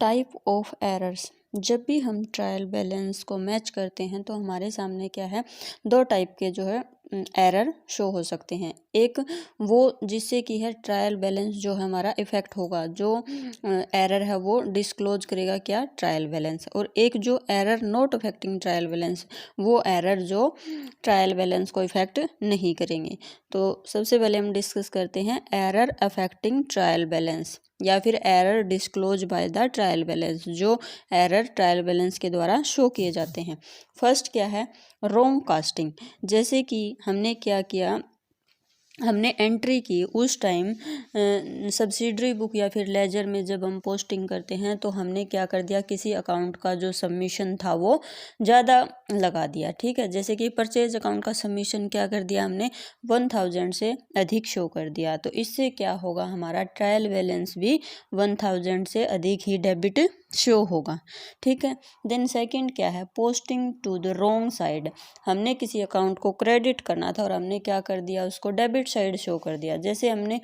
Type of errors. जब भी हम ट्रायल बैलेंस को मैच करते हैं तो हमारे सामने क्या है, दो टाइप के जो है एरर शो हो सकते हैं। एक वो जिससे कि है ट्रायल बैलेंस जो है हमारा इफेक्ट होगा, जो एरर है वो डिस्क्लोज करेगा क्या, ट्रायल बैलेंस। और एक जो error not affecting trial balance, वो एरर जो ट्रायल बैलेंस को इफेक्ट नहीं करेंगे। तो सबसे पहले हम डिस्कस करते हैं एरर अफेक्टिंग ट्रायल बैलेंस या फिर error disclose by the trial balance, जो एरर ट्रायल बैलेंस के द्वारा शो किए जाते हैं। फर्स्ट क्या है, रॉन्ग कास्टिंग। जैसे कि हमने क्या किया, हमने एंट्री की उस टाइम सब्सिडरी बुक या फिर लेजर में जब हम पोस्टिंग करते हैं तो हमने क्या कर दिया, किसी अकाउंट का जो सबमिशन था वो ज़्यादा लगा दिया। ठीक है, जैसे कि परचेज अकाउंट का सबमिशन क्या कर दिया हमने, 1000 से अधिक शो कर दिया। तो इससे क्या होगा, हमारा ट्रायल बैलेंस भी 1000 से अधिक ही डेबिट शो होगा। ठीक है, देन सेकंड क्या है, posting to the wrong side. हमने किसी अकाउंट को क्रेडिट करना था और हमने क्या कर दिया, उसको डेबिट साइड शो कर दिया। जैसे हमने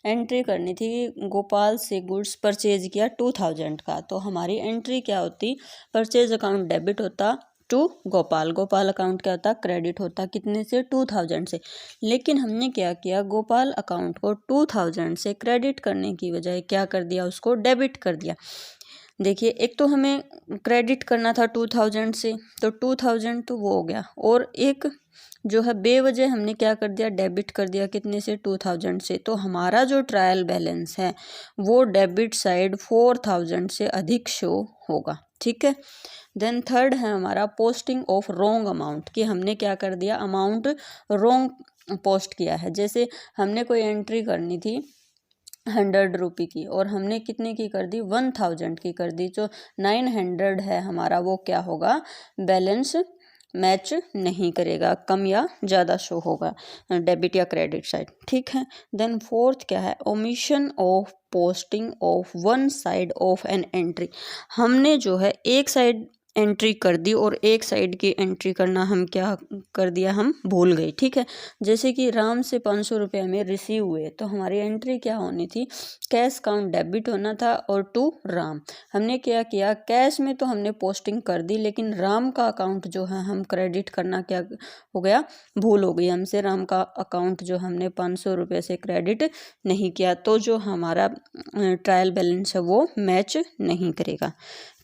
एंट्री करनी थी गोपाल से गुड्स परचेज किया 2000 का, तो हमारी एंट्री क्या होती, परचेज अकाउंट डेबिट होता टू गोपाल, गोपाल अकाउंट क्या होता, क्रेडिट होता कितने से, 2000 से। लेकिन हमने क्या किया, गोपाल अकाउंट को 2000 से क्रेडिट करने की बजाय क्या कर दिया, उसको डेबिट कर दिया। देखिए, एक तो हमें क्रेडिट करना था 2000 से, तो 2000 तो वो हो गया, और एक जो है बेवजह हमने क्या कर दिया, डेबिट कर दिया कितने से, 2000 से। तो हमारा जो ट्रायल बैलेंस है वो डेबिट साइड 4000 से अधिक शो होगा। ठीक है, देन थर्ड है हमारा पोस्टिंग ऑफ रॉन्ग अमाउंट, कि हमने क्या कर दिया, अमाउंट रॉन्ग पोस्ट किया है। जैसे हमने कोई एंट्री करनी थी 100 रुपये की और हमने कितने की कर दी, 1000 की कर दी। जो 900 है हमारा वो क्या होगा, बैलेंस मैच नहीं करेगा, कम या ज़्यादा शो होगा डेबिट या क्रेडिट साइड। ठीक है, देन फोर्थ क्या है, omission of posting of one side of an entry. हमने जो है एक साइड एंट्री कर दी और एक साइड की एंट्री करना हम क्या कर दिया, हम भूल गए। ठीक है, जैसे कि राम से 500 रुपये हमें रिसीव हुए, तो हमारी एंट्री क्या होनी थी, कैश अकाउंट डेबिट होना था और टू राम। हमने क्या किया, कैश में तो हमने पोस्टिंग कर दी, लेकिन राम का अकाउंट जो है हम क्रेडिट करना क्या हो गया, भूल हो गई हमसे। राम का अकाउंट जो हमने 500 रुपये से क्रेडिट नहीं किया, तो जो हमारा ट्रायल बैलेंस है वो मैच नहीं करेगा।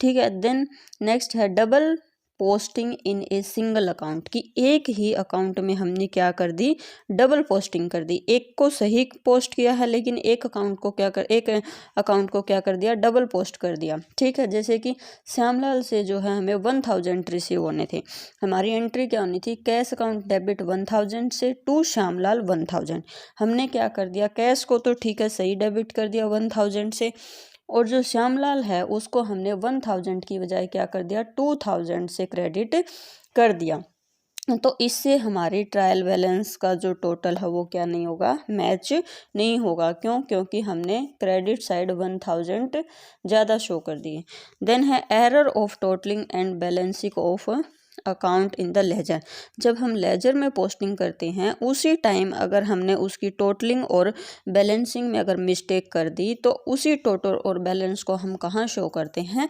ठीक है, देन नेक्स्ट है double posting in a single account, कि एक ही अकाउंट में हमने क्या कर दी, डबल पोस्टिंग कर दी। एक को सही पोस्ट किया है लेकिन एक अकाउंट को क्या कर दिया, डबल पोस्ट कर दिया। ठीक है, जैसे कि श्यामलाल से जो है हमें 1000 रिसीव होने थे, हमारी एंट्री क्या होनी थी, कैश अकाउंट डेबिट 1000 से टू श्यामलाल 1000। हमने क्या कर दिया, कैश को तो ठीक है सही डेबिट कर दिया 1000 से, और जो श्यामलाल है उसको हमने 1000 की बजाय क्या कर दिया, 2000 से क्रेडिट कर दिया। तो इससे हमारी ट्रायल बैलेंस का जो टोटल है वो क्या नहीं होगा, मैच नहीं होगा। क्यों, क्योंकि हमने क्रेडिट साइड 1000 ज़्यादा शो कर दिए। देन है error of totalling and balancing of account in the ledger. जब हम लेजर में पोस्टिंग करते हैं उसी टाइम अगर हमने उसकी टोटलिंग और बैलेंसिंग में अगर मिस्टेक कर दी, तो उसी टोटल और बैलेंस को हम कहाँ शो करते हैं,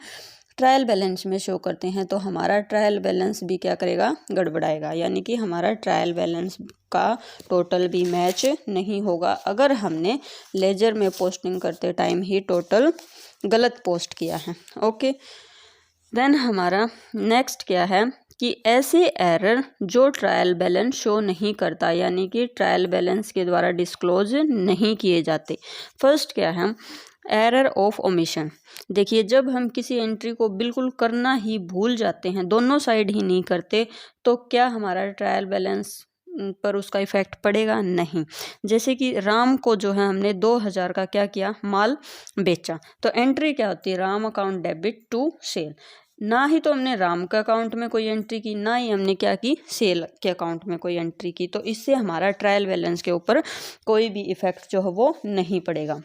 ट्रायल बैलेंस में शो करते हैं। तो हमारा ट्रायल बैलेंस भी क्या करेगा, गड़बड़ाएगा, यानी कि हमारा ट्रायल बैलेंस का टोटल भी मैच नहीं होगा अगर हमने लेजर में पोस्टिंग करते टाइम ही टोटल गलत पोस्ट किया है। ओके, देन हमारा नेक्स्ट क्या है कि ऐसे एरर जो ट्रायल बैलेंस शो नहीं करता, यानी कि ट्रायल बैलेंस के द्वारा डिस्क्लोज नहीं किए जाते। फर्स्ट क्या है, एरर ऑफ ओमिशन। देखिए, जब हम किसी एंट्री को बिल्कुल करना ही भूल जाते हैं, दोनों साइड ही नहीं करते, तो क्या हमारा ट्रायल बैलेंस पर उसका इफेक्ट पड़ेगा, नहीं। जैसे कि राम को जो है हमने 2000 का क्या किया, माल बेचा, तो एंट्री क्या होती है, Ram account debit to sale. ना ही तो हमने राम के अकाउंट में कोई एंट्री की, ना ही हमने क्या की, सेल के अकाउंट में कोई एंट्री की, तो इससे हमारा ट्रायल बैलेंस के ऊपर कोई भी इफेक्ट जो है वो नहीं पड़ेगा।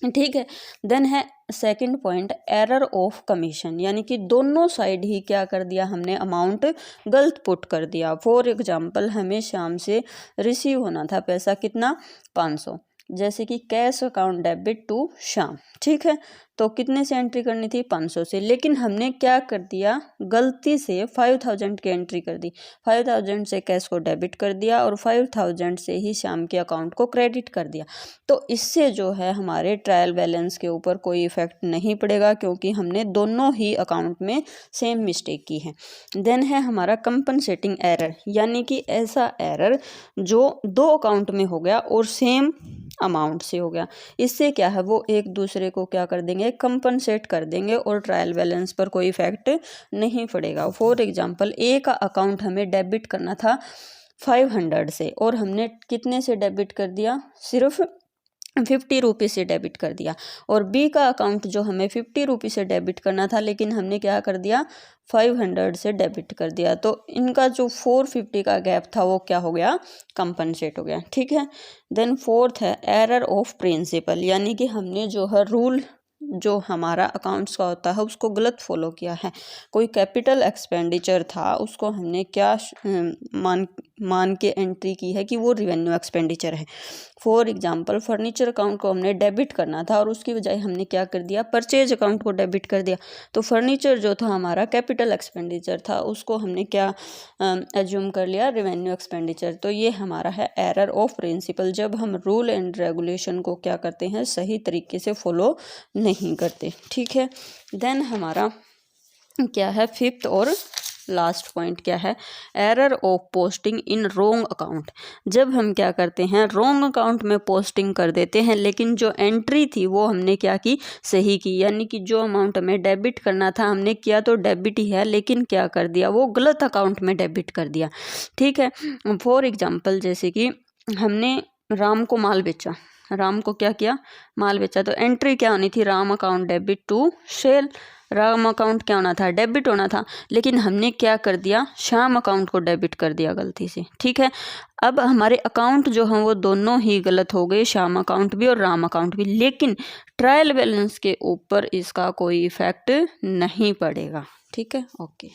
ठीक है, देन है second point, error of commission, यानी कि दोनों साइड ही क्या कर दिया हमने, अमाउंट गलत पुट कर दिया। फॉर एग्जांपल, हमें शाम से रिसीव होना था पैसा कितना, 500, जैसे कि cash account debit to Shyam. ठीक है, तो कितने से एंट्री करनी थी, 500 से, लेकिन हमने क्या कर दिया, गलती से 5000 की एंट्री कर दी। 5000 से कैश को डेबिट कर दिया और 5000 से ही श्याम के अकाउंट को क्रेडिट कर दिया। तो इससे जो है हमारे ट्रायल बैलेंस के ऊपर कोई इफेक्ट नहीं पड़ेगा, क्योंकि हमने दोनों ही अकाउंट में सेम मिस्टेक की है। देन है हमारा कंपनसेटिंग एरर, यानी कि ऐसा एरर जो दो अकाउंट में हो गया और सेम अमाउंट से हो गया। इससे क्या है, वो एक दूसरे को क्या कर देंगे, कंपनसेट कर देंगे और ट्रायल बैलेंस पर कोई इफेक्ट नहीं पड़ेगा। फॉर एग्जांपल, ए का अकाउंट हमें डेबिट करना था 500 से और हमने कितने से डेबिट कर दिया, सिर्फ 50 रुपीज़ से डेबिट कर दिया। और बी का अकाउंट जो हमें 50 रुपीज़ से डेबिट करना था, लेकिन हमने क्या कर दिया, 500 से डेबिट कर दिया। तो इनका जो 450 का गैप था वो क्या हो गया, कंपनसेट हो गया। ठीक है। देन फोर्थ है एरर ऑफ प्रिंसिपल, यानी कि हमने जो है रूल जो हमारा अकाउंट्स का होता है उसको गलत फॉलो किया है। कोई कैपिटल एक्सपेंडिचर था, उसको हमने क्या मान के एंट्री की है कि वो रेवेन्यू एक्सपेंडिचर है। फॉर एग्जांपल, फर्नीचर अकाउंट को हमने डेबिट करना था और उसकी बजाय हमने क्या कर दिया, परचेज अकाउंट को डेबिट कर दिया। तो फर्नीचर जो था हमारा कैपिटल एक्सपेंडिचर था, उसको हमने क्या एज्यूम कर लिया, रेवेन्यू एक्सपेंडिचर। तो ये हमारा है एरर ऑफ प्रिंसिपल, जब हम रूल एंड रेगुलेशन को क्या करते हैं, सही तरीके से फॉलो नहीं करते। ठीक है। देन हमारा क्या है, फिफ्थ और लास्ट पॉइंट क्या है, error of posting in wrong account. जब हम क्या करते हैं, रोंग अकाउंट में पोस्टिंग कर देते हैं, लेकिन जो एंट्री थी वो हमने क्या की, सही की। यानी कि जो अमाउंट हमें डेबिट करना था, हमने किया तो डेबिट ही है, लेकिन क्या कर दिया, वो गलत अकाउंट में डेबिट कर दिया। ठीक है। फॉर एग्जाम्पल, जैसे कि हमने राम को माल बेचा, राम को क्या किया, माल बेचा, तो एंट्री क्या होनी थी, Ram account debit to sale. Ram account क्या होना था, डेबिट होना था, लेकिन हमने क्या कर दिया, श्याम अकाउंट को डेबिट कर दिया गलती से। ठीक है। अब हमारे अकाउंट जो हैं वो दोनों ही गलत हो गए, श्याम अकाउंट भी और राम अकाउंट भी, लेकिन ट्रायल बैलेंस के ऊपर इसका कोई इफेक्ट नहीं पड़ेगा। ठीक है। ओके।